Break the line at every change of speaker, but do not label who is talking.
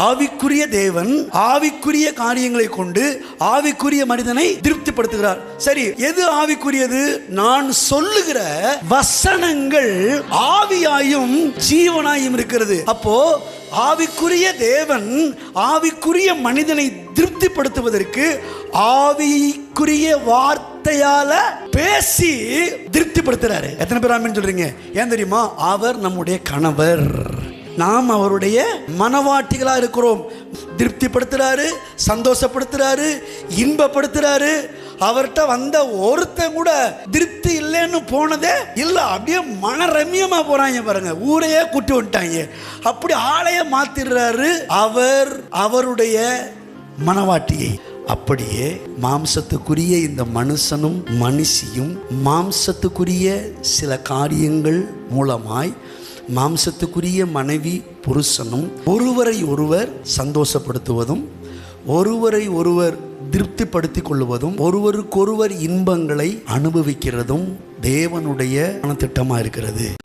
ஆவிக்குரிய தேவன் ஆவிக்குரிய காரியங்களை கொண்டு ஆவிக்குரிய மனிதனை திருப்திப்படுத்துகிறார். சரி, எது ஆவிக்குரியது? நான் சொல்லுகிற வசனங்கள் ஆவியாயும் ஜீவனாயும் இருக்கிறது. அப்போ ஆவிக்குரிய தேவன் ஆவிக்குரிய மனிதனை திருப்திப்படுத்துவதற்கு ஆவிக்குரிய வார்த்தையால பேசி திருப்திப்படுத்துறாரு. எத்தனை பேர் ஆமென் சொல்றீங்க? ஏன் தெரியுமா? அவர் நம்முடைய கணவர், நாம் அவருடைய மனவாட்டிகளா இருக்கிறோம். திருப்திப்படுத்துறாரு, சந்தோஷப்படுத்துறாரு, இன்பப்படுத்துறாரு. அவர்கிட்ட வந்த ஒருத்தன் கூட திருப்தி இல்லைன்னு போனதே இல்லை. அப்படியே மனரம்யமா போறாங்க பாருங்க, ஊரையே கூட்டி வந்துட்டாங்க. அப்படி ஆளைய மாத்திடுறாரு அவர் அவருடைய மனவாட்டியை. அப்படியே மாம்சத்துக்குரிய இந்த மனுஷனும் மனுஷியும் மாம்சத்துக்குரிய சில காரியங்கள் மூலமாய் மாம்சத்துக்குரிய மனைவி புருஷனும் ஒருவரை ஒருவர் சந்தோஷப்படுத்துவதும் ஒருவரை ஒருவர் திருப்திப்படுத்திக் கொள்வதும் ஒருவருக்கொருவர் இன்பங்களை அனுபவிக்கிறதும் தேவனுடைய திட்டமா இருக்கிறது.